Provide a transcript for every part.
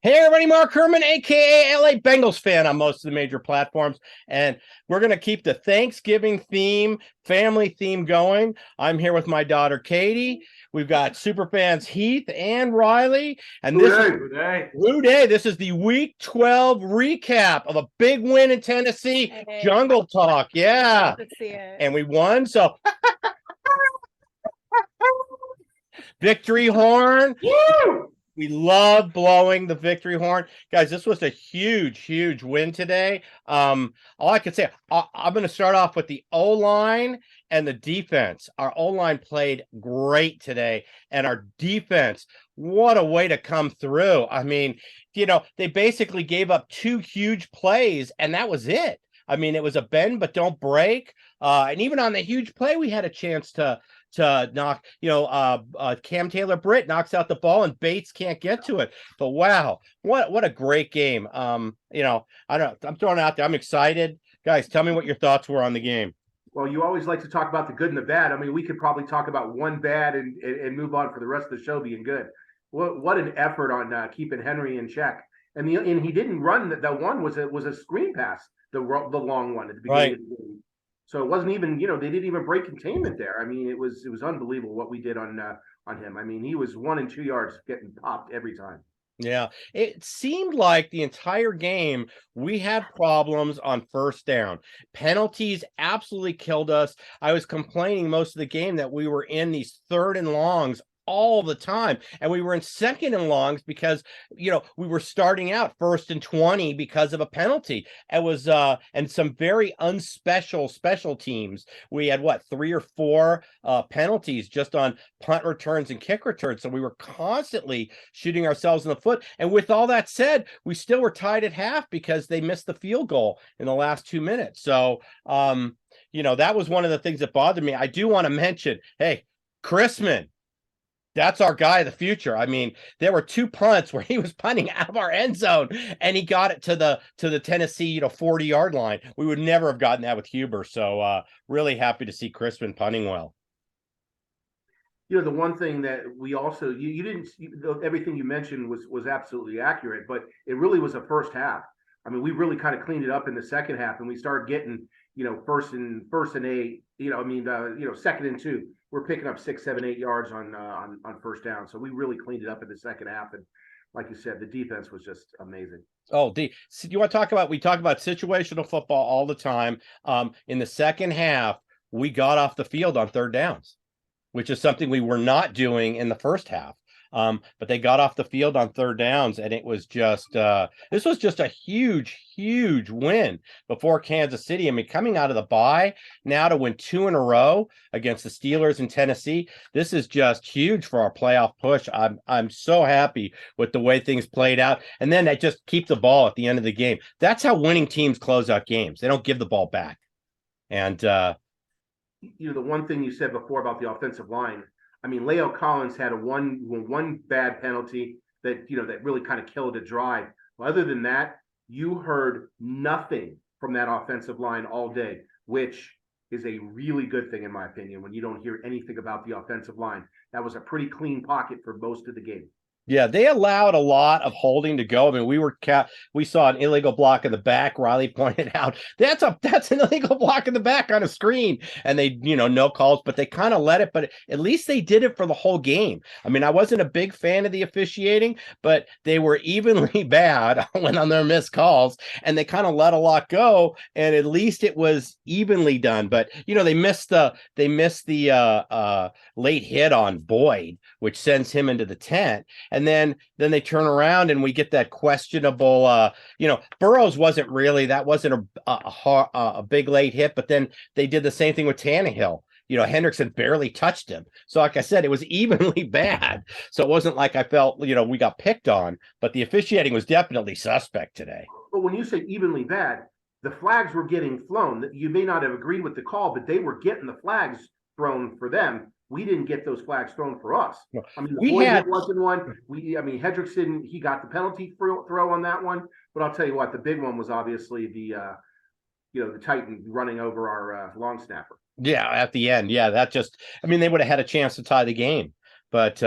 Hey everybody, Mark Herman, aka LA Bengals fan on most of the major platforms, and we're going to keep the Thanksgiving theme, family theme going. I'm here with my daughter Katie. We've got super fans Heath and Riley, and this is Who Day. This is the Week 12 recap of a big win in Tennessee. Hey. Jungle Talk, yeah, Love to see it. and we won. So victory horn. Woo! We love blowing the victory horn. Guys, this was a huge win today. All I can say, I'm going to start off with the O-line and the defense. Our O-line played great today, and our defense, what a way to come through. I mean, they basically gave up two huge plays, and that was it. I mean, it was a bend but don't break. And even on the huge play, we had a chance to knock, Cam Taylor-Britt knocks out the ball and Bates can't get to it. But wow, what a great game. I don't know. I'm throwing it out there. I'm excited. Guys, tell me what your thoughts were on the game. Well, you always like to talk about the good and the bad. I mean, we could probably talk about one bad and move on for the rest of the show being good. What an effort on keeping Henry in check. And he didn't run. That one was a screen pass, the long one at the beginning of the game. So it wasn't even, they didn't even break containment there. I mean, it was unbelievable what we did on him. I mean, he was 1 and 2 yards getting popped every time. Yeah, it seemed like the entire game we had problems on first down. Penalties absolutely killed us. I was complaining most of the game that we were in these 3rd and longs all the time, and we were in 2nd and longs because we were starting out 1st and 20 because of a penalty. It was and some very special teams. We had 3 or 4 penalties just on punt returns and kick returns, so we were constantly shooting ourselves in the foot. And with all that said, we still were tied at half because they missed the field goal in the last 2 minutes. So that was one of the things that bothered me. I do want to mention, hey, Chrisman, that's our guy of the future. I mean, there were 2 punts where he was punting out of our end zone and he got it to the Tennessee, 40-yard line. We would never have gotten that with Huber. So really happy to see Crispin punting well. The one thing that we also you didn't everything you mentioned was absolutely accurate, but it really was a first half. I mean, we really kind of cleaned it up in the second half, and we started getting first and 8. 2nd and 2. We're picking up 6, 7, 8 yards on first down. So we really cleaned it up in the second half. And like you said, the defense was just amazing. Oh, you want to talk about, we talk about situational football all the time. In the second half, we got off the field on 3rd downs, which is something we were not doing in the first half. But they got off the field on 3rd downs, and it was just this was just a huge win before Kansas City. I mean, coming out of the bye now to win 2 in a row against the Steelers in Tennessee, this is just huge for our playoff push. I'm so happy with the way things played out, and then they just keep the ball at the end of the game. That's how winning teams close out games. They don't give the ball back. And the one thing you said before about the offensive line. I mean, Leo Collins had one bad penalty that that really kind of killed a drive. But other than that, you heard nothing from that offensive line all day, which is a really good thing in my opinion. When you don't hear anything about the offensive line, that was a pretty clean pocket for most of the game. Yeah, they allowed a lot of holding to go. I mean, we saw an illegal block in the back. Riley pointed out that's an illegal block in the back on a screen, and they, no calls, but they kind of let it. But at least they did it for the whole game. I mean, I wasn't a big fan of the officiating, but they were evenly bad when on their missed calls, and they kind of let a lot go, and at least it was evenly done. But they missed the late hit on Boyd, which sends him into the tent. And then they turn around and we get that questionable, Burrows wasn't a big late hit, but then they did the same thing with Tannehill. Hendrickson barely touched him. So like I said, it was evenly bad. So it wasn't like I felt, we got picked on, but the officiating was definitely suspect today. But when you say evenly bad, the flags were getting flown. You may not have agreed with the call, but they were getting the flags thrown for them. We didn't get those flags thrown for us. No. I mean, the Boyd wasn't one. Hendrickson, he got the penalty throw on that one. But I'll tell you what, the big one was obviously the Titan running over our long snapper. Yeah, at the end. Yeah, they would have had a chance to tie the game. But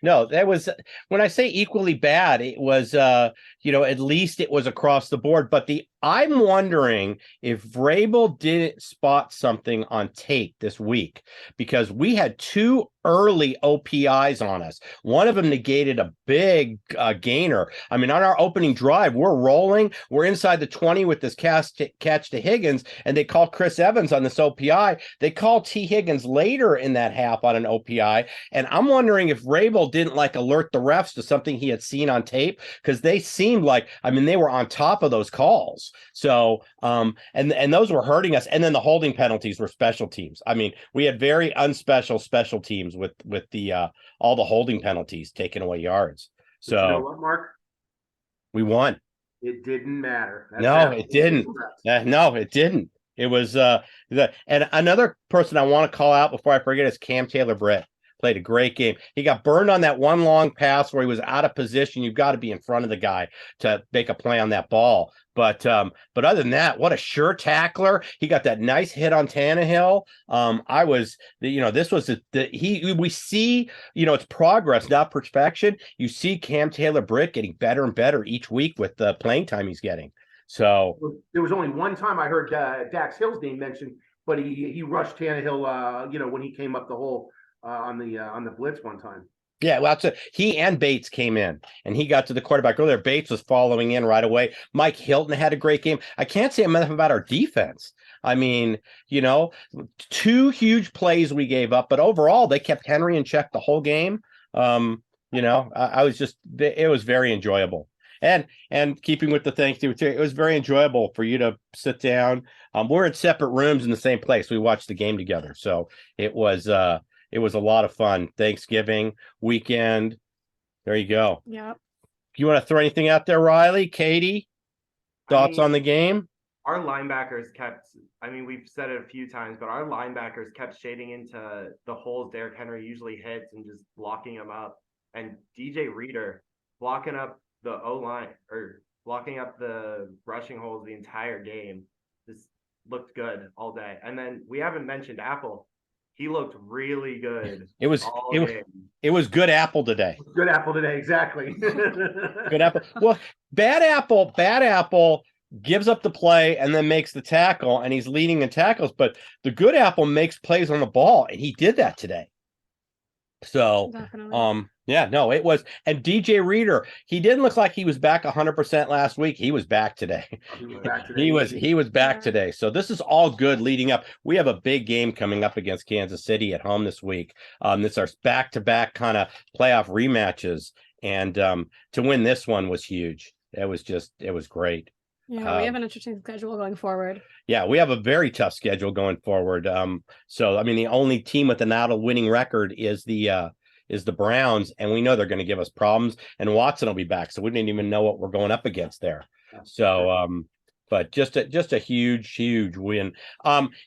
no, that was when I say equally bad, it was at least it was across the board. But I'm wondering if Vrabel didn't spot something on tape this week, because we had two early OPIs on us. One of them negated a big gainer. I mean, on our opening drive, we're rolling. We're inside the 20 with this catch to Higgins, and they call Chris Evans on this OPI. They call T. Higgins later in that half on an OPI. And I'm wondering if Vrabel didn't alert the refs to something he had seen on tape, because they seemed like, I mean, they were on top of those calls. So, and those were hurting us. And then the holding penalties were special teams. I mean, we had very unspecial special teams with the all the holding penalties taking away yards. So you know what, Mark? We won. It didn't matter. No, it didn't. No, it didn't. It was and another person I want to call out before I forget is Cam Taylor-Britt. Played a great game. He got burned on that one long pass where he was out of position. You've got to be in front of the guy to make a play on that ball. But other than that, what a sure tackler. He got that nice hit on Tannehill. This was we see, it's progress, not perfection. You see Cam Taylor-Britt getting better and better each week with the playing time he's getting. So there was only one time I heard Dax Hill's name mentioned, but he rushed Tannehill, when he came up the hole on the blitz one time. Yeah, well, he and Bates came in, and he got to the quarterback earlier. Bates was following in right away. Mike Hilton had a great game. I can't say enough about our defense. I mean, two huge plays we gave up, but overall they kept Henry in check the whole game. I was it was very enjoyable. And keeping with the Thanksgiving, it was very enjoyable for you to sit down. We're in separate rooms in the same place. We watched the game together, so it was a lot of fun. Thanksgiving weekend. There you go. Yeah. You want to throw anything out there, Riley? Katie? Thoughts on the game? Our linebackers we've said it a few times, but our linebackers kept shading into the holes Derrick Henry usually hits and just blocking them up. And DJ Reader blocking up the O-line or blocking up the rushing holes the entire game. Just looked good all day. And then we haven't mentioned Apple. He looked really good. It was good Apple today. Good Apple today, exactly. Good Apple. Well, bad Apple gives up the play and then makes the tackle, and he's leading in tackles. But the good Apple makes plays on the ball, and he did that today. So, definitely. It was. And DJ Reader, he didn't look like he was back 100% last week. He was back today. He was back today. So this is all good leading up. We have a big game coming up against Kansas City at home this week. This our back-to-back kind of playoff rematches, and to win this one was huge. It was great. Yeah, we have an interesting schedule going forward. Yeah, we have a very tough schedule going forward. So I mean, the only team with an out-of-winning record is the Browns, and we know they're going to give us problems. And Watson will be back, so we didn't even know what we're going up against there. So, but just a huge win.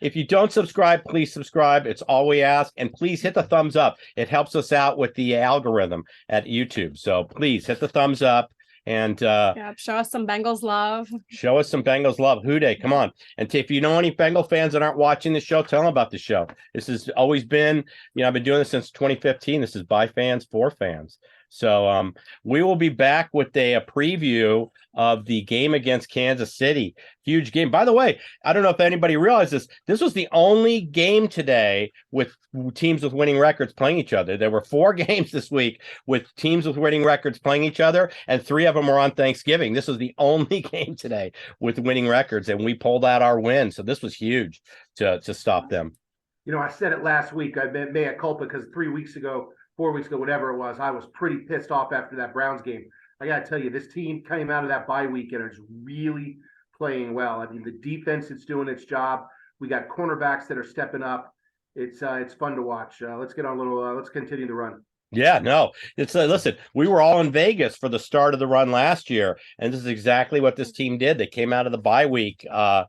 If you don't subscribe, please subscribe. It's all we ask, and please hit the thumbs up. It helps us out with the algorithm at YouTube. So please hit the thumbs up. And show us some Bengals love. Show us some Bengals love. Houday, come on. And if you know any Bengal fans that aren't watching the show, tell them about the show. This has always been, I've been doing this since 2015. This is by fans for fans. So we will be back with a preview of the game against Kansas City. Huge game. By the way, I don't know if anybody realizes this was the only game today with teams with winning records playing each other. There were 4 games this week with teams with winning records playing each other, and 3 of them were on Thanksgiving. This was the only game today with winning records, and we pulled out our win. So this was huge to stop them. I said it last week. I mea culpa because 4 weeks ago, whatever it was, I was pretty pissed off after that Browns game. I got to tell you, this team came out of that bye week and is really playing well. I mean, the defense is doing its job. We got cornerbacks that are stepping up. It's fun to watch. Let's continue the run. Yeah, no, it's listen, we were all in Vegas for the start of the run last year, and this is exactly what this team did. They came out of the bye week, and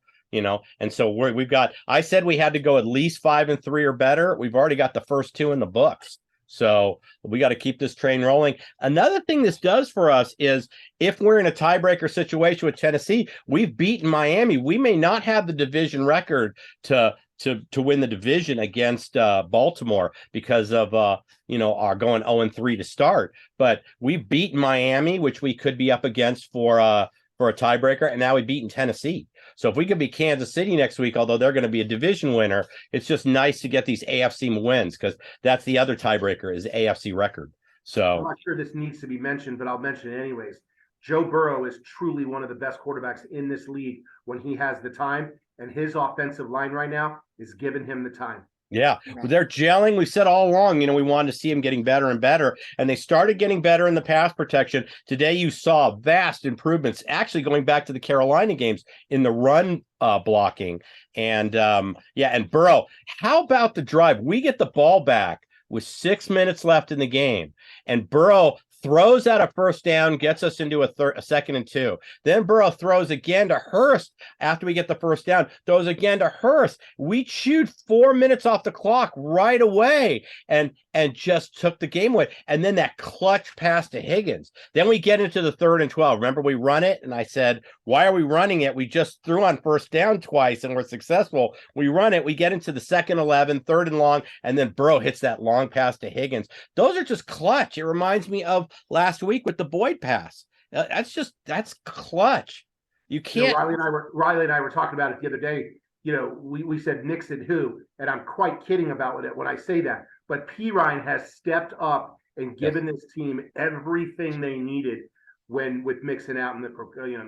so we've got, I said we had to go at least 5-3 or better. We've already got the first 2 in the books. So we got to keep this train rolling. Another thing this does for us is if we're in a tiebreaker situation with Tennessee, we've beaten Miami. We may not have the division record to to win the division against Baltimore because of our going 0-3 to start. But we've beaten Miami, which we could be up against for a tiebreaker, and now we've beaten Tennessee. So if we could beat Kansas City next week, although they're going to be a division winner, it's just nice to get these AFC wins, because that's the other tiebreaker, is AFC record. So I'm not sure this needs to be mentioned, but I'll mention it anyways. Joe Burrow is truly one of the best quarterbacks in this league when he has the time, and his offensive line right now is giving him the time. yeah, they're gelling. We said all along, we wanted to see him getting better and better, and they started getting better in the pass protection. Today, you saw vast improvements, actually going back to the Carolina games, in the run blocking. And and Burrow, how about the drive? We get the ball back with 6 minutes left in the game, and Burrow throws out a first down, gets us into a 2nd and 2. Then Burrow throws again to Hurst after we get the first down, throws again to Hurst. We chewed 4 minutes off the clock right away and just took the game away. And then that clutch pass to Higgins. Then we get into the 3rd and 12. Remember, we run it, and I said, why are we running it? We just threw on first down twice and we're successful. We run it. We get into the 2nd 11, 3rd and long, and then Burrow hits that long pass to Higgins. Those are just clutch. It reminds me of last week with the Boyd pass. That's clutch. You can't. Riley and I were talking about it the other day. We said Nixon who, and I'm quite kidding about it when I say that. But P. Ryan has stepped up and given this team everything they needed with Mixon out in the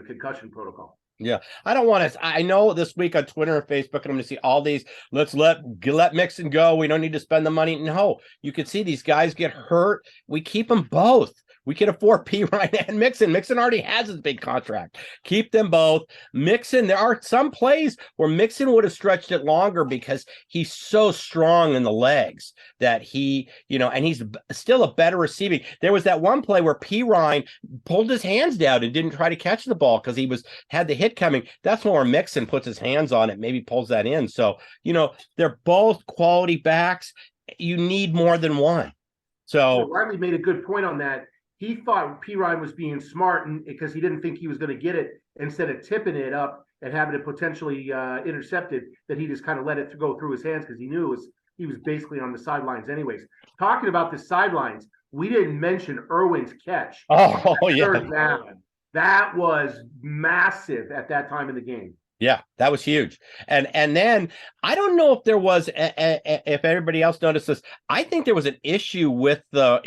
concussion protocol. Yeah, I don't want to. I know this week on Twitter and Facebook, I'm going to see all these. Let's let Mixon go. We don't need to spend the money. No, you can see these guys get hurt. We keep them both. We can afford P. Ryan and Mixon. Mixon already has his big contract. Keep them both. Mixon, there are some plays where Mixon would have stretched it longer because he's so strong in the legs that and he's still a better receiving. There was that one play where P. Ryan pulled his hands down and didn't try to catch the ball because he had the hit coming. That's where Mixon puts his hands on it, maybe pulls that in. So, they're both quality backs. You need more than one. So Riley made a good point on that. He thought P. Ryan was being smart because he didn't think he was going to get it. Instead of tipping it up and having it potentially intercepted, that he just kind of let it go through his hands because he knew he was basically on the sidelines anyways. Talking about the sidelines, we didn't mention Irwin's catch. Oh, yeah. That was massive at that time in the game. Yeah, that was huge. And then I don't know if there was, if everybody else noticed this, I think there was an issue with the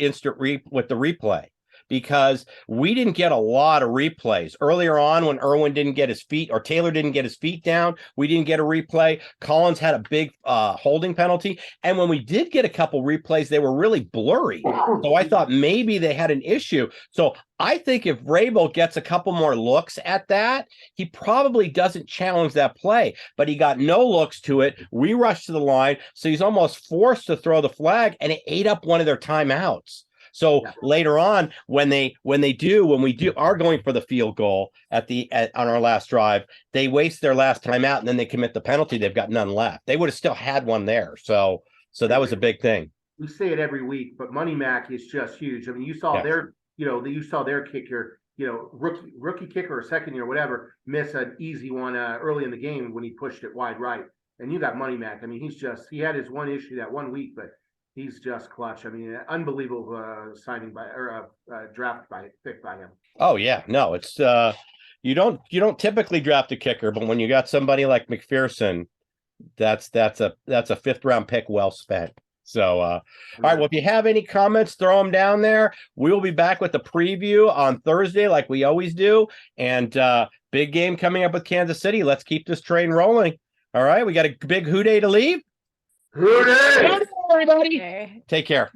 with the replay, because we didn't get a lot of replays earlier on when Irwin didn't get his feet, or Taylor didn't get his feet down. We didn't get a replay. Collins had a big holding penalty. And when we did get a couple replays, they were really blurry. So I thought maybe they had an issue. So I think if Vrabel gets a couple more looks at that, he probably doesn't challenge that play, but he got no looks to it. We rushed to the line, so he's almost forced to throw the flag, and it ate up one of their timeouts. So later on, when we are going for the field goal on our last drive, they waste their last timeout, and then they commit the penalty. They've got none left. They would have still had one there. So that was a big thing. We say it every week, but Money Mac is just huge. I mean, you saw their kicker, rookie kicker or second year, whatever, miss an easy one early in the game when he pushed it wide right. And you got Money Mac. I mean, he had his one issue that 1 week, but he's just clutch. I mean, unbelievable signing pick by him. Oh yeah, no, it's you don't typically draft a kicker, but when you got somebody like McPherson, that's a 5th round pick well spent. So, all right. Well, if you have any comments, throw them down there. We will be back with the preview on Thursday, like we always do. And big game coming up with Kansas City. Let's keep this train rolling. All right. We got a big Hoo Day to leave. Hoo Day! Everybody. Okay. Take care.